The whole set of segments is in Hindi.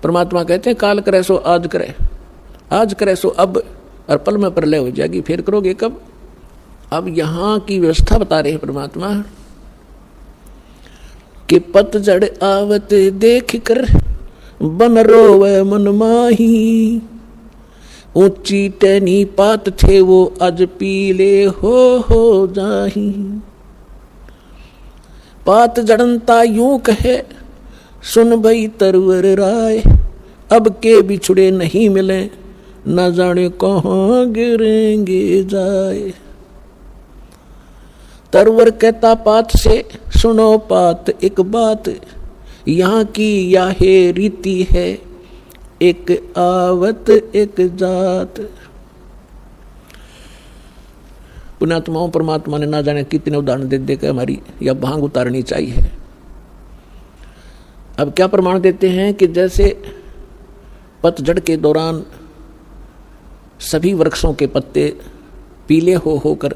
परमात्मा कहते हैं काल करे सो आज करे, आज करे सो अब, और पल में प्रलय हो जाएगी, फिर करोगे कब। अब यहां की व्यवस्था बता रहे हैं परमात्मा कि पतझड़ आवत देख कर बन रोवे मन माही, ऊंची टहनी पात थे वो आज पीले हो जाही। पात जड़नता यूं कहे सुन भई तरवर राय, अब के बिछड़े नहीं मिले न जाने कहाँ गिरेंगे जाए। तरवर कहता पात से सुनो पात एक बात, यहाँ की याहे रीति है एक आवत एक जात। पुण्यात्माओं परमात्मा ने ना जाने कितने उदाहरण दे दे के हमारी यह भांग उतारनी चाहिए। अब क्या प्रमाण देते हैं कि जैसे पतझड़ के दौरान सभी वृक्षों के पत्ते पीले होकर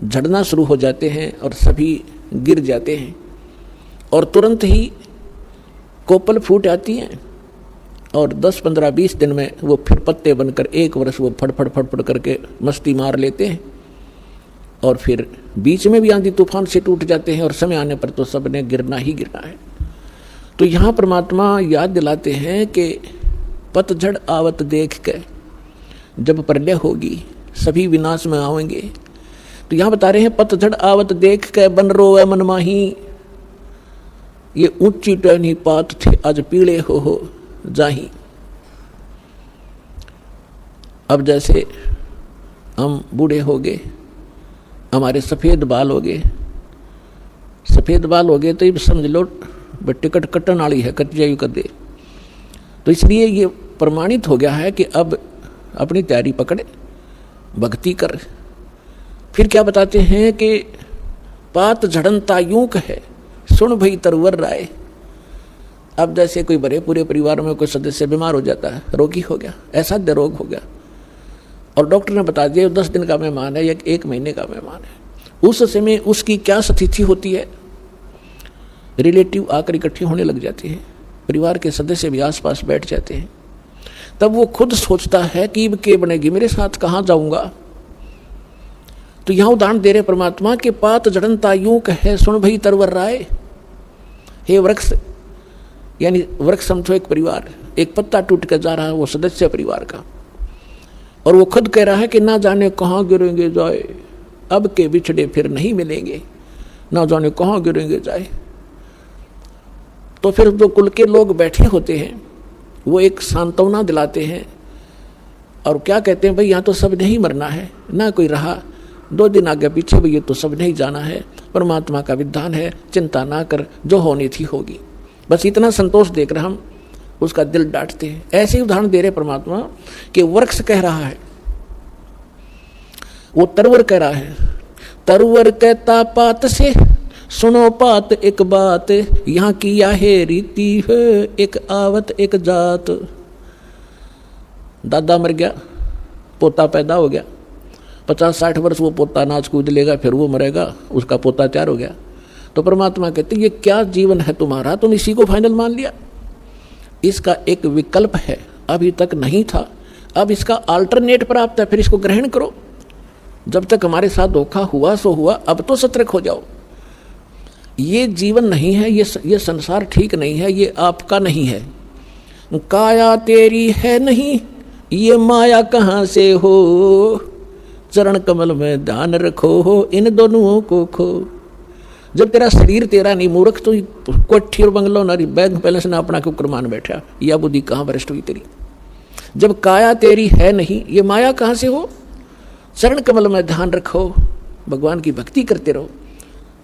झड़ना शुरू हो जाते हैं और सभी गिर जाते हैं, और तुरंत ही कोपल फूट आती हैं, और 10, 15, 20 दिन में वो फिर पत्ते बनकर एक वर्ष वो फड़फड़ करके मस्ती मार लेते हैं, और फिर बीच में भी आंधी तूफान से टूट जाते हैं, और समय आने पर तो सब ने गिरना ही गिरना है। तो यहाँ परमात्मा याद दिलाते हैं कि पतझड़ आवत देख के जब प्रलय होगी सभी विनाश में आएंगे। तो यहाँ बता रहे हैं पतझड़ आवत देख के बन रोवे मन माही, ये ऊंची टहनी पात थे आज पीले हो जाही। अब जैसे हम बूढ़े हो गए, हमारे सफेद बाल हो गए, सफेद बाल हो गए तो ये समझ लो टिकट कटन वाली है, कट जायु कर दे। तो इसलिए ये प्रमाणित हो गया है कि अब अपनी तैयारी पकड़े, भक्ति कर। फिर क्या बताते हैं कि पात झड़नता यूं कहे सुन भई तरवर राय। अब जैसे कोई बड़े पूरे परिवार में कोई सदस्य बीमार हो जाता है, रोगी हो गया, असाध्य रोग हो गया, और डॉक्टर ने बता दिया 10 दिन का मेहमान है या 1 महीने का मेहमान है, उस समय उसकी क्या स्थिति होती है। रिलेटिव आकर इकट्ठे होने लग जाते हैं, परिवार के सदस्य भी आसपास बैठ जाते हैं। तब वो खुद सोचता है कि के बनेगी, मेरे साथ कहाँ जाऊंगा। तो यहां उदाहरण दे रहे परमात्मा के पात जड़नता यूं कहे सुन भई तरवर राय। हे वृक्ष, यानी वृक्ष समझो एक परिवार, एक पत्ता टूट कर जा रहा है वो सदस्य परिवार का, और वो खुद कह रहा है कि ना जाने कहाँ गिरेंगे जाए, अब के बिछड़े फिर नहीं मिलेंगे, ना जाने कहाँ गिरेंगे जाए। तो फिर जो कुल के लोग बैठे होते हैं वो एक सांत्वना दिलाते हैं, और क्या कहते हैं भाई यहाँ तो सब नहीं मरना है, ना कोई रहा 2 दिन आगे पीछे भी ये तो सब नहीं जाना है, परमात्मा का विधान है, चिंता ना कर, जो होनी थी होगी। बस इतना संतोष देकर हम उसका दिल डांटते हैं। ऐसे ही उदाहरण दे रहे परमात्मा कि वृक्ष कह रहा है, वो तरवर कह रहा है, तरवर कहता पात से सुनो पात एक बात, यहाँ की याहे रीति है एक आवत एक जात। दादा मर गया, पोता पैदा हो गया, 50-60 वर्ष वो पोता नाच कूद लेगा, फिर वो मरेगा, उसका पोता तैयार हो गया। तो परमात्मा कहते ये क्या जीवन है तुम्हारा, तुम इसी को फाइनल मान लिया। इसका एक विकल्प है, अभी तक नहीं था, अब इसका अल्टरनेट प्राप्त है, फिर इसको ग्रहण करो। जब तक हमारे साथ धोखा हुआ सो हुआ, अब तो सतर्क हो जाओ। ये जीवन नहीं है, ये संसार ठीक नहीं है, ये आपका नहीं है। काया तेरी है नहीं, ये माया कहाँ से हो, चरण कमल में ध्यान रखो हो, इन दोनों को खो। जब तेरा शरीर तेरा नहीं, मूर्ख तो कोठी और बंगलो ना बैंक बैलेंस ना अपना क्यों मान बैठा, यह बुद्धि कहाँ भ्रष्ट हुई तेरी। जब काया तेरी है नहीं, ये माया कहाँ से हो, चरण कमल में ध्यान रखो, भगवान की भक्ति करते रहो।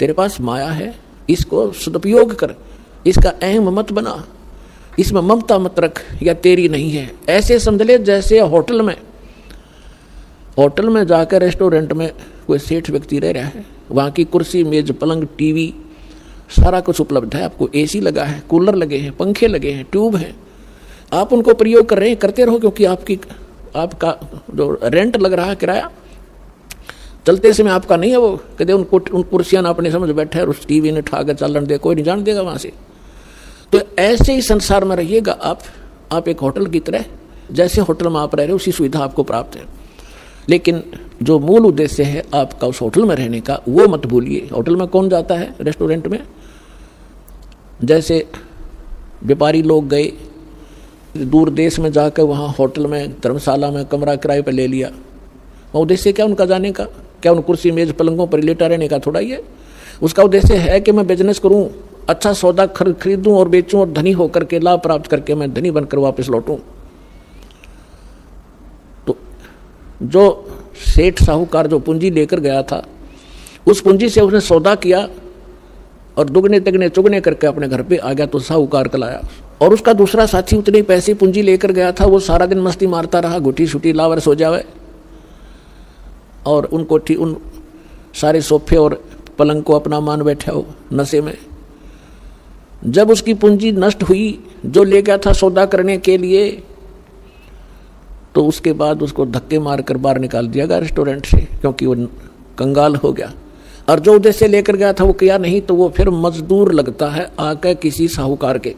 तेरे पास माया है, इसको सदुपयोग कर, इसका अहम मत बना, इसमें ममता मत रख, या तेरी नहीं है। ऐसे समझ ले जैसे होटल में जाकर रेस्टोरेंट में कोई सेठ व्यक्ति रह रहा है, वहाँ की कुर्सी मेज पलंग टीवी सारा कुछ उपलब्ध है, आपको एसी लगा है, कूलर लगे हैं, पंखे लगे हैं, ट्यूब हैं, आप उनको प्रयोग कर रहे हैं, करते रहो, क्योंकि आपका जो रेंट लग रहा है किराया चलते समय आपका नहीं है वो, कहते उन कुर्सियां ना अपने समझ बैठे और उस टीवी ने ठा के चलन दे, कोई नहीं जान देगा वहां से। तो ऐसे ही संसार में रहिएगा आप एक होटल की तरह, जैसे होटल में आप रह रहे हो उसी सुविधा आपको प्राप्त है, लेकिन जो मूल उद्देश्य है आपका उस होटल में रहने का वो मत भूलिए। होटल में कौन जाता है? रेस्टोरेंट में जैसे व्यापारी लोग गए दूर देश में जाकर वहाँ होटल में धर्मशाला में कमरा किराए पर ले लिया, वो उद्देश्य क्या उनका जाने का? क्या उन कुर्सी मेज पलंगों पर लेटा रहने का थोड़ा ही है। उसका उद्देश्य है कि मैं बिजनेस करूं, अच्छा सौदा खरीदूं और बेचूं और धनी होकर के लाभ प्राप्त करके मैं धनी बनकर वापस लौटूं। तो जो सेठ साहूकार जो पूंजी लेकर गया था उस पूंजी से उसने सौदा किया और दुगने तिगने चुगने करके अपने घर पे आ गया तो साहूकार कलाया। और उसका दूसरा साथी उतने पैसे पूंजी लेकर गया था, वो सारा दिन मस्ती मारता रहा, गुटी छुटी लावर सो जावे और उन सारे सोफे और पलंग को अपना मान बैठा हो नशे में। जब उसकी पूंजी नष्ट हुई जो ले गया था सौदा करने के लिए, तो उसके बाद उसको धक्के मारकर बाहर निकाल दिया गया रेस्टोरेंट से, क्योंकि वो कंगाल हो गया। और जो उद्देश्य लेकर गया था वो किया नहीं, तो वो फिर मजदूर लगता है आकर किसी साहूकार के।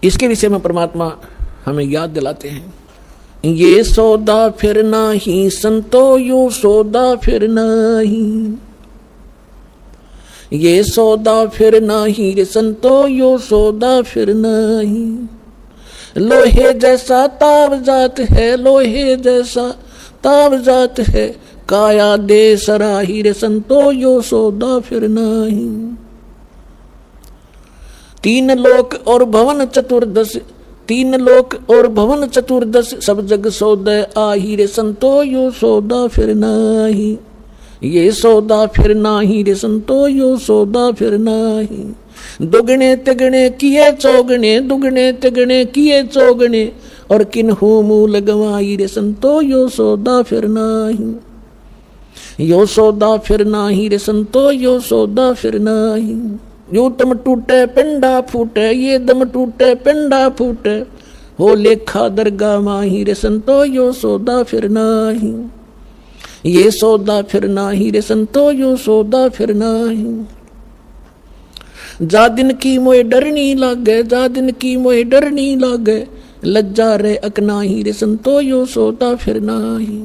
इसके विषय में परमात्मा हमें याद दिलाते हैं, ये सौदा फिर नाही संतो यो सौदा फिर नाही, ये सौदा फिर नाही रे संतो यो सौदा फिर नाही। लोहे जैसा ताव जात है, लोहे जैसा ताव जात है, काया दे सराही रे संतो यो सौदा फिर नाही। तीन लोक और भवन चतुर्दश, तीन लोक और भवन चतुर्दश, सब जग सौदे आही रे संतो यो सौदा फिर नाही। ये सौदा फिर नाही रे संतो यो सौदा फिर नाही। दुगने तिगने किए चौगने, दुगने तिगने किए चौगने, और किन्हू मूल गवाई रे संतो यो सौदा फिर नाही। यो सौदा फिर नाही रे संतो यो सौदा फिर नाही। यो दम टूटे पिंडा फूटे, ये दम टूटे पिंडा फूटे, हो लेखा दरगाह माही रे संतो यो सौदा फिर नाही। ये सौदा फिर नाही रे संतो यो सौदा फिर नाही। जा दिन की मोए डरनी लागे, जा दिन की मोए डरनी लागे, लज्जा रे अकनाही रे संतो यो सौदा फिर नाही।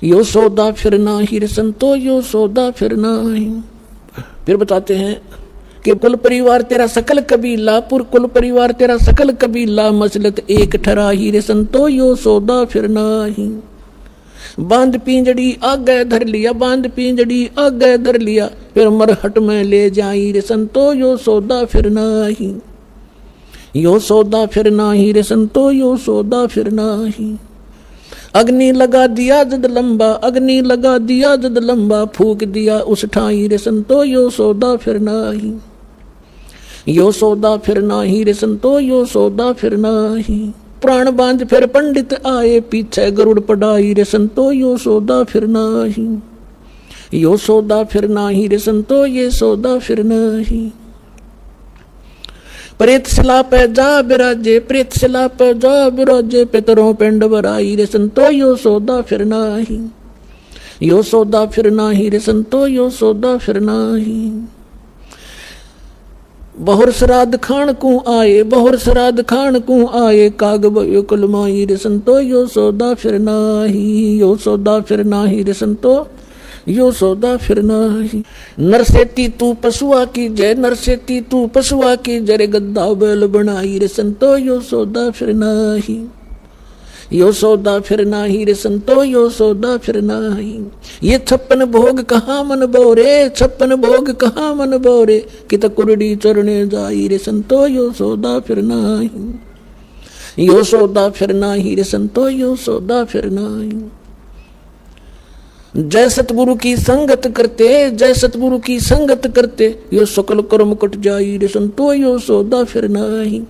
यो सौदा फिर नाही रे संतो यो सौदा फिर नाही। फिर बताते हैं कि कुल परिवार तेरा सकल कबीला, पुर कुल परिवार तेरा सकल कबीला, मसलत एक ठराही रे संतो यो सौदा फिर नाही। बांध पिंजड़ी आगे धर लिया, बांध पिंजड़ी आगे धर लिया, फिर मरहट में ले जाई रे संतो यो सौदा फिर नाही। यो सौदा फिर नाही रे संतो यो सौदा फिर नाही। अग्नि लगा दिया जद लंबा, अग्नि लगा दिया जद लंबा, फूक दिया उस ठाई रे संतो यो सौदा फिर नाही। यो सौदा फिर नाही रे संतो यो सौदा फिर नाही। प्राण बांध फिर पंडित आए, पीछे गरुड़ पढ़ाई रे संतो यो सौदा फिर नाही। यो सौदा फिर नाही रे संतो ये सौदा फिर नाही। प्रेत शिला पे जा बिराजे, प्रेत शिला पे जा बिराजे, पितरों पिंड बराई रे संतो यो सौदा फिर नाही। यो सौदा फिर नाही रे संतो यो सौदा फिर नाही। बहुर श्राद्ध खान को आए, बहुर श्राद्ध खान को आए, काग भयो कुलमाई रे संतो यो सौदा फिर नाही। यो सौदा फिर नाही रे संतो यो सौदा फिर नाही। नरसेती तू पशुआ की जय, नरसेती तू पशुआ की जय, गद्दा बैल बनाई रे संतो यो सौदा फिर नाही। यो सौदा फिर नाही रे संतो यो सौदा फिर नाही। ये 56 भोग कहाँ मन बोरे, 56 भोग कहाँ मन बोरे, कित कुरडी चरणे जाई रे संतो यो सौदा फिर नाही। यो सौदा फिर नाही रे संतो यो सौदा फिर नाही। जय सतगुरु की संगत करते, जय सतगुरु की संगत करते, यो सकल कर्म कट जाई रे संतो यो सौदा फिर नाही।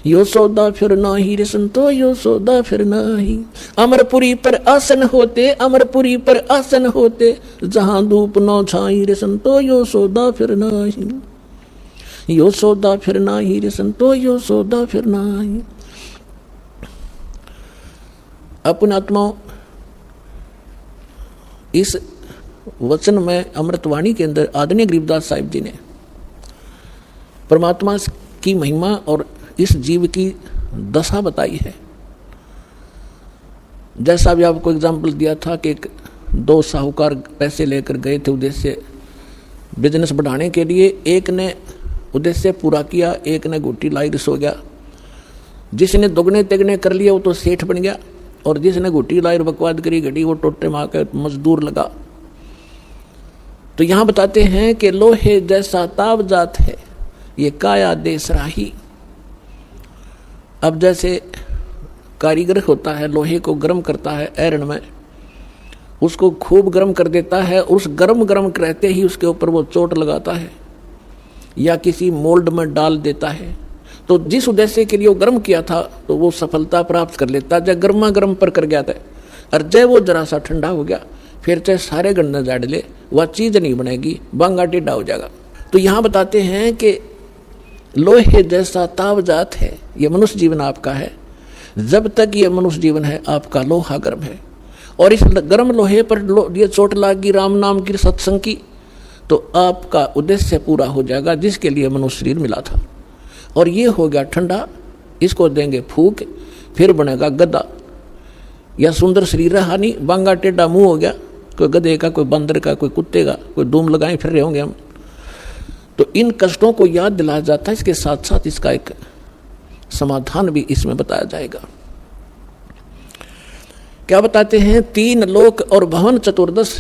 यो सौदा फिर नाही रे संतो यो सौदा फिर नाही। अमरपुरी पर आसन होते, अमरपुरी पर आसन होते, जहां धूप न छाई रे संतो यो सौदा फिर नाही। यो सौदा फिर नाही रे संतो यो सौदा फिर नाही। अपने आत्माओं इस वचन में अमृतवाणी के अंदर आदरणीय गरीबदास साहिब जी ने परमात्मा की महिमा और इस जीव की दशा बताई है। जैसा भी आपको एग्जाम्पल दिया था कि एक दो साहूकार पैसे लेकर गए थे उद्देश्य बिजनेस बढ़ाने के लिए, एक ने उद्देश्य पूरा किया, एक ने गुट्टी लाई सो गया। जिसने दोगुने तिगने कर लिया वो तो सेठ बन गया, और जिसने गुट्टी लाई बकवाद करी घड़ी वो टोटे मार के मजदूर लगा। तो यहां बताते हैं कि लोहे जैसा ताव जात है ये काया देश राही। अब जैसे कारीगर होता है, लोहे को गर्म करता है आयरन में, उसको खूब गर्म कर देता है, उस गर्म रहते ही उसके ऊपर वो चोट लगाता है या किसी मोल्ड में डाल देता है, तो जिस उद्देश्य के लिए वो गर्म किया था तो वो सफलता प्राप्त कर लेता। जब गर्मा गर्म पर कर गया था और जब वो जरा सा ठंडा हो गया, फिर चाहे सारे गन्ना झाड़ ले, वह चीज नहीं बनेगी, बांगा टेढ़ा हो जाएगा। तो यहाँ बताते हैं कि लोहे जैसा ताव जात है, ये मनुष्य जीवन आपका है। जब तक ये मनुष्य जीवन है आपका लोहा गर्म है, और इस गर्म लोहे पर ये चोट लागी राम नाम की सत्संग की, तो आपका उद्देश्य पूरा हो जाएगा जिसके लिए मनुष्य शरीर मिला था। और ये हो गया ठंडा, इसको देंगे फूक, फिर बनेगा गधा या सुंदर शरीर रहा नहीं, बांगा टेढ़ा मुंह हो गया, कोई गधे का, कोई बंदर का, कोई कुत्ते का, कोई धूम लगाए फिर रहे होंगे हम। तो इन कष्टों को याद दिलाया जाता है, इसके साथ साथ इसका एक समाधान भी इसमें बताया जाएगा। क्या बताते हैं, 3 लोक और भवन चतुर्दश,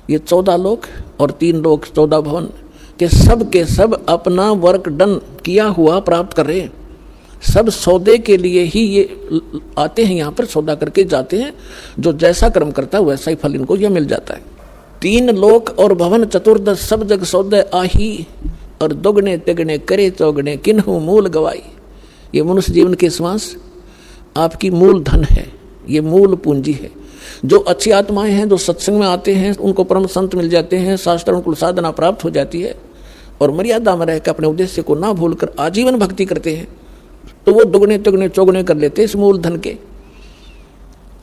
ये 14 लोक और 3 लोक 14 भवन के सब अपना वर्क डन किया हुआ प्राप्त कर रहे हैं। सब सौदे के लिए ही ये आते हैं, यहाँ पर सौदा करके जाते हैं। जो जैसा कर्म करता है वैसा ही फल इनको यह मिल जाता है। 3 लोक और भवन चतुर्दश सब जग सौदे आही, और दोगने तिगने करे चौगने किन्हु मूल गवाई। ये मनुष्य जीवन के श्वास आपकी मूल धन है, ये मूल पूंजी है। जो अच्छी आत्माएं हैं, जो सत्संग में आते हैं, उनको परम संत मिल जाते हैं, शास्त्र उनको साधना प्राप्त हो जाती है, और मर्यादा में रहकर अपने उद्देश्य को ना भूलकर आजीवन भक्ति करते हैं, तो वो दुगने तिगने चौगने कर लेते हैं इस मूल धन के।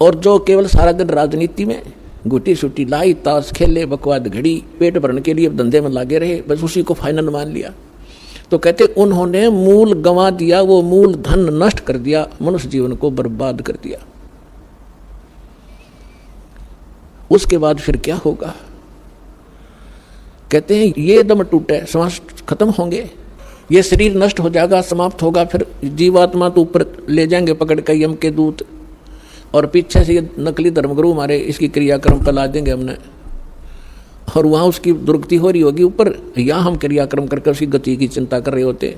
और जो केवल सारा दिन राजनीति में गुटी सुटी लाई, ताश खेले, बकवाद घड़ी, पेट भरने के लिए धंधे में लागे रहे, बस उसी को फाइनल मान लिया, तो कहते उन्होंने मूल गंवा दिया, वो मूल धन नष्ट कर दिया, मनुष्य जीवन को बर्बाद कर दिया। उसके बाद फिर क्या होगा? कहते हैं ये दम टूटे, श्वास खत्म होंगे, ये शरीर नष्ट हो जाएगा, समाप्त होगा। फिर जीवात्मा तो ऊपर ले जाएंगे पकड़ के यम के दूत, और पीछे से ये नकली धर्मगुरु हमारे इसकी क्रियाक्रम पर ला देंगे हमने, और वहाँ उसकी दुर्गति हो रही होगी ऊपर, यहाँ हम क्रियाक्रम करके उसकी गति की चिंता कर रहे होते।